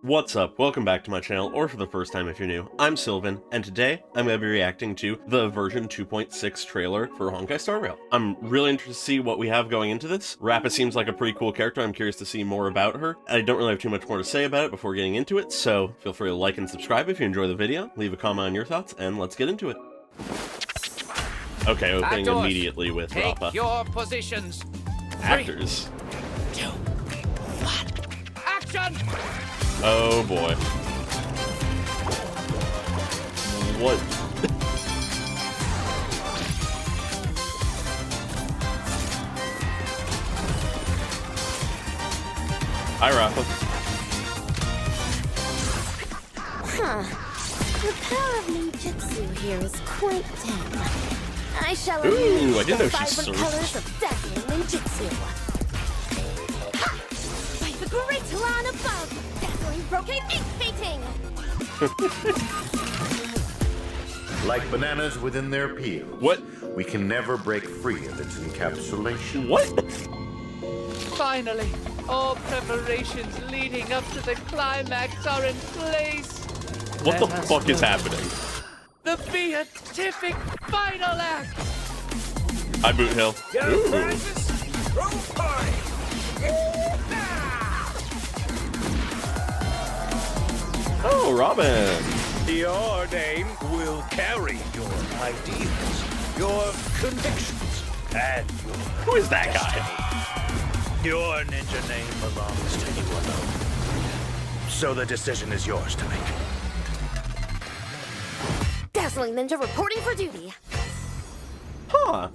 What's up? Welcome back to my channel, or for the first time if you're new, I'm Sylvan, and today I'm going to be reacting to the version 2.6 trailer for Honkai Star Rail. I'm really interested to see what we have going into this. Rappa seems like a pretty cool character. I'm curious to see more about her. I don't really have too much more to say about it before getting into it, so feel free to like and subscribe if you enjoy the video, leave a comment on your thoughts, and let's get into it. Okay, opening Actors, immediately with take Rappa. your positions. Actors. 3, 2, 1. Action! Oh boy. What? Hi, Rappa. Huh. The power of ninjutsu here is quite dim. I shall Ooh, unleash I didn't know the she vibrant surfed. colors of dazzling ninjutsu. Ha! By the great lawn above, dazzling brocade ink painting! Like bananas within their peels. What? We can never break free of its encapsulation. What? Finally, all preparations leading up to the climax are in place. What the Let us fuck is go. happening? The beatific final act. Hi, Boot Hill. Ooh. Oh, Robin. Your name will carry your ideas, your convictions, and Who is that guy? your ninja name belongs to you alone. So the decision is yours to make. Dazzling ninja reporting for duty. Huh.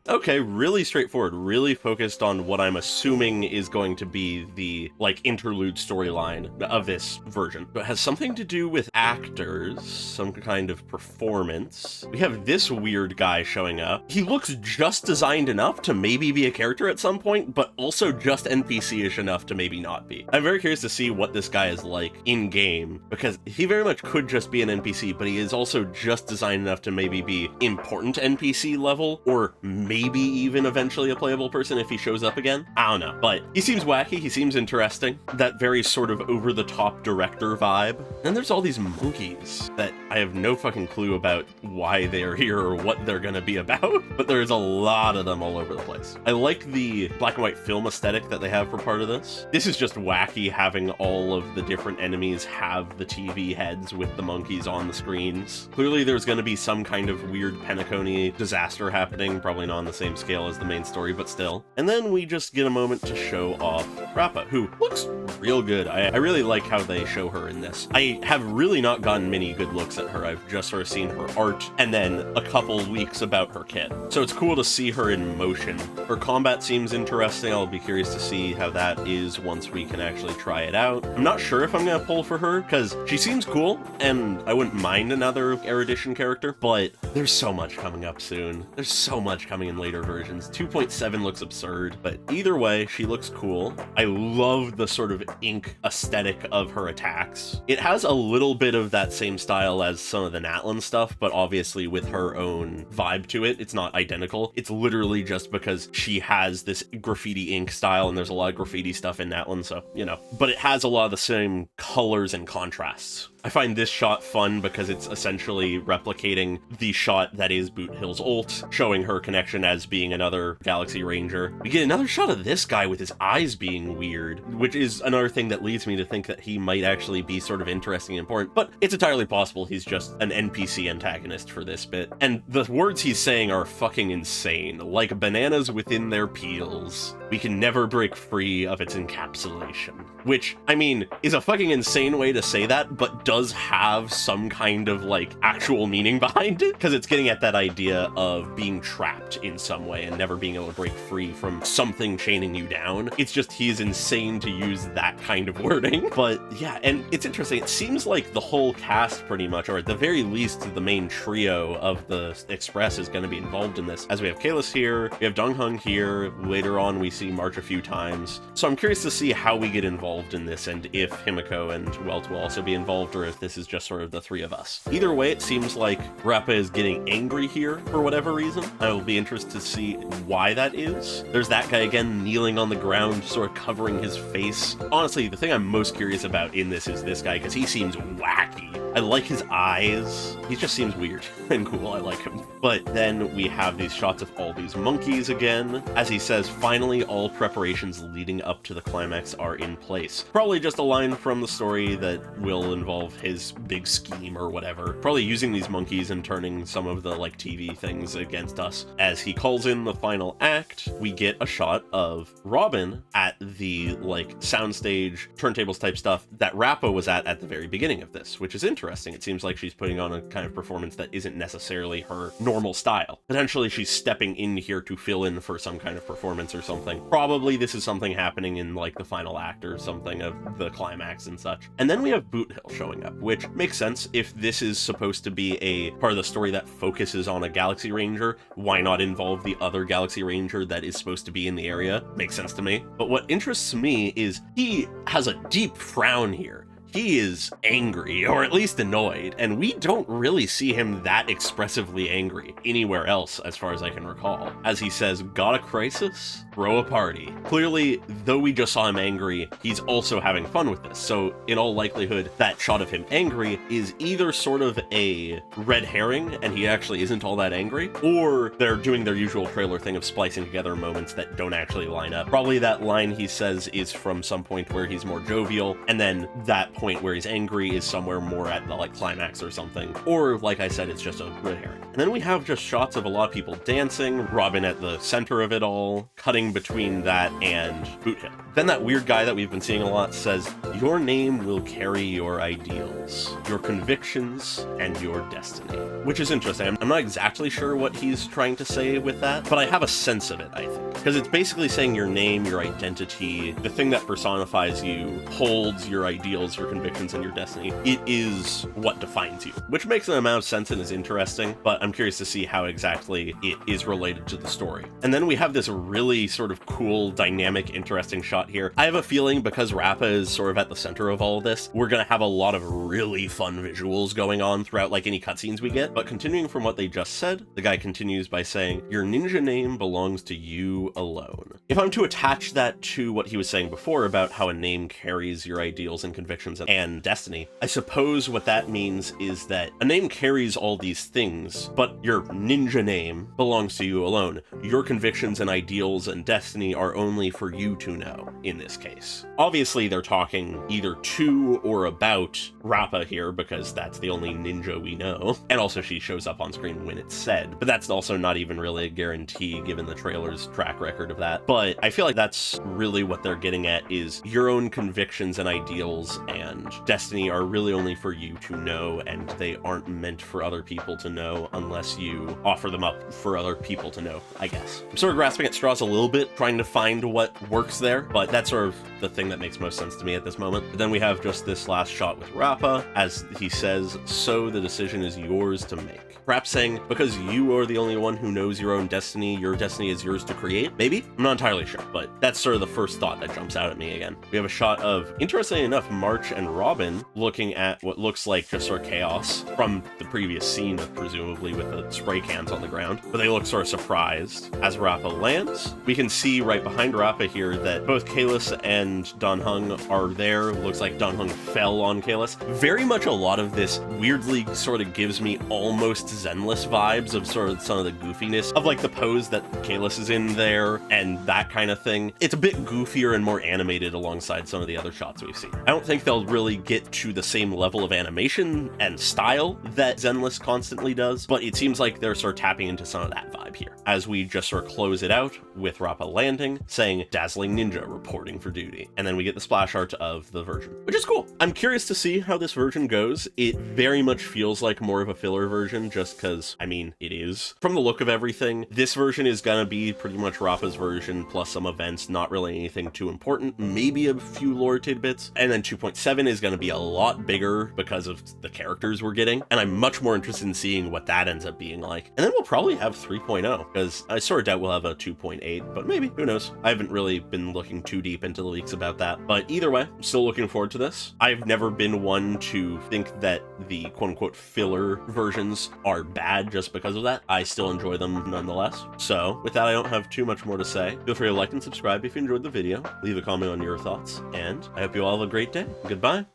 Okay, really straightforward, really focused on what I'm assuming is going to be the, like, interlude storyline of this version. But it has something to do with actors, some kind of performance. We have this weird guy showing up. He looks just designed enough to maybe be a character at some point, but also just NPC-ish enough to maybe not be. I'm very curious to see what this guy is like in-game, because he very much could just be an NPC, but he is also just designed enough to maybe be important NPC level, or maybe even eventually a playable person if he shows up again. I don't know, but he seems wacky, he seems interesting. That very sort of over-the-top director vibe. Then there's all these monkeys that I have no fucking clue about why they are here or what they're gonna be about, but there's a lot of them all over the place. I like the black and white film aesthetic that they have for part of this. This is just wacky having all of the different enemies have the TV heads with the monkeys on the screens. Clearly there's gonna be some kind of weird Pinecany disaster happening, probably not on the same scale as the main story, but still. And then we just get a moment to show off Rappa, who looks real good. I really like how they show her in this. I have really not gotten many good looks at her. I've just sort of seen her art and then a couple leaks about her kit. So it's cool to see her in motion. Her combat seems interesting. I'll be curious to see how that is once we can actually try it out. I'm not sure if I'm gonna pull for her because she seems cool and I wouldn't mind another Erudition character, but there's so much coming up soon. There's so much coming in later versions. 2.7 looks absurd, but either way, she looks cool. I love the sort of ink aesthetic of her attacks. It has a little bit of that same style as some of the Natlan stuff, but obviously with her own vibe to it. It's not identical. It's literally just because she has this graffiti ink style and there's a lot of graffiti stuff in Natlan, so, you know. But it has a lot of the same colors and contrasts. I find this shot fun because it's essentially replicating the shot that is Boot Hill's ult, showing her connection as being another Galaxy Ranger. We get another shot of this guy with his eyes being weird, which is another thing that leads me to think that he might actually be sort of interesting and important, but it's entirely possible he's just an NPC antagonist for this bit. And the words he's saying are fucking insane, like bananas within their peels. We can never break free of its encapsulation. Which, I mean, is a fucking insane way to say that, but does have some kind of, like, actual meaning behind it, because it's getting at that idea of being trapped in some way and never being able to break free from something chaining you down. It's just he's insane to use that kind of wording. But yeah, and it's interesting. It seems like the whole cast pretty much, or at the very least the main trio of the Express is going to be involved in this, as we have Kalis here, we have Donghung here, later on we see March a few times. So I'm curious to see how we get involved in this and if Himiko and Welt will also be involved, or or if this is just sort of the three of us. Either way, it seems like Rappa is getting angry here for whatever reason. I will be interested to see why that is. There's that guy again kneeling on the ground, sort of covering his face. Honestly, the thing I'm most curious about in this is this guy, because he seems wacky. I like his eyes. He just seems weird and cool. I like him. But then we have these shots of all these monkeys again. As he says, finally, all preparations leading up to the climax are in place. Probably just a line from the story that will involve his big scheme or whatever. Probably using these monkeys and turning some of the like TV things against us. As he calls in the final act, we get a shot of Robin at the like soundstage turntables type stuff that Rappa was at the very beginning of this, which is interesting. It seems like she's putting on a kind of performance that isn't necessarily her normal style. Potentially she's stepping in here to fill in for some kind of performance or something. Probably this is something happening in like the final act or something of the climax and such. And then we have Boot Hill showing up, which makes sense. If this is supposed to be a part of the story that focuses on a Galaxy Ranger, why not involve the other Galaxy Ranger that is supposed to be in the area? Makes sense to me. But what interests me is he has a deep frown here. He is angry, or at least annoyed, and we don't really see him that expressively angry anywhere else as far as I can recall. As he says, got a crisis? Throw a party. Clearly, though we just saw him angry, he's also having fun with this, so in all likelihood, that shot of him angry is either sort of a red herring, and he actually isn't all that angry, or they're doing their usual trailer thing of splicing together moments that don't actually line up. Probably that line he says is from some point where he's more jovial, and then that point where he's angry is somewhere more at the like climax or something, or like I said, it's just a red herring. And then we have just shots of a lot of people dancing, Robin at the center of it all, cutting between that and Boot Hill. Then that weird guy that we've been seeing a lot says, your name will carry your ideals, your convictions, and your destiny. Which is interesting. I'm not exactly sure what he's trying to say with that, but I have a sense of it, I think. Because it's basically saying your name, your identity, the thing that personifies you, holds your ideals, your convictions, and your destiny. It is what defines you, which makes an amount of sense and is interesting, but I'm curious to see how exactly it is related to the story. And then we have this really sort of cool, dynamic, interesting shot here. I have a feeling because Rappa is sort of at the center of all of this, we're gonna have a lot of really fun visuals going on throughout like any cutscenes we get. But continuing from what they just said, the guy continues by saying, your ninja name belongs to you alone. If I'm to attach that to what he was saying before about how a name carries your ideals and convictions and destiny, I suppose what that means is that a name carries all these things, but your ninja name belongs to you alone. Your convictions and ideals and destiny are only for you to know in this case. Obviously, they're talking either to or about Rappa here because that's the only ninja we know. And also she shows up on screen when it's said, but that's also not even really a guarantee given the trailer's track record of that. But I feel like that's really what they're getting at is your own convictions and ideals and destiny are really only for you to know, and they aren't meant for other people to know unless you offer them up for other people to know, I guess. I'm sort of grasping at straws a little bit, trying to find what works there, but that's sort of the thing that makes most sense to me at this moment. But then we have just this last shot with Rappa, as he says, so the decision is yours to make. Perhaps saying, because you are the only one who knows your own destiny, your destiny is yours to create? Maybe? I'm not entirely sure, but that's sort of the first thought that jumps out at me again. We have a shot of, interestingly enough, March and Robin looking at what looks like just sort of chaos from the previous scene, presumably with the spray cans on the ground, but they look sort of surprised. As Rappa lands, we can see right behind Rappa here that both Kalis and Dan Heng are there. Looks like Dan Heng fell on Kalis. Very much a lot of this weirdly sort of gives me almost Zenless vibes of sort of some of the goofiness of like the pose that Kalis is in there and that kind of thing. It's a bit goofier and more animated alongside some of the other shots we've seen. I don't think they'll really get to the same level of animation and style that Zenless constantly does, but it seems like they're sort of tapping into some of that vibe here. As we just sort of close it out with Rappa landing, saying dazzling ninja reporting for duty. And then we get the splash art of the version, which is cool. I'm curious to see how this version goes. It very much feels like more of a filler version just because, I mean, it is. From the look of everything, this version is gonna be pretty much Rappa's version plus some events, not really anything too important, maybe a few lore tidbits. And then 2.7 is gonna be a lot bigger because of the characters we're getting, and I'm much more interested in seeing what that ends up being like. And then we'll probably have 3.0, because I sort of doubt we'll have a 2.8, but maybe, who knows? I haven't really been looking too deep into the leaks about that. But either way, I'm still looking forward to this. I've never been one to think that the quote-unquote filler versions are bad just because of that. I still enjoy them nonetheless. So with that, I don't have too much more to say. Feel free to like and subscribe if you enjoyed the video. Leave a comment on your thoughts, and I hope you all have a great day. Goodbye.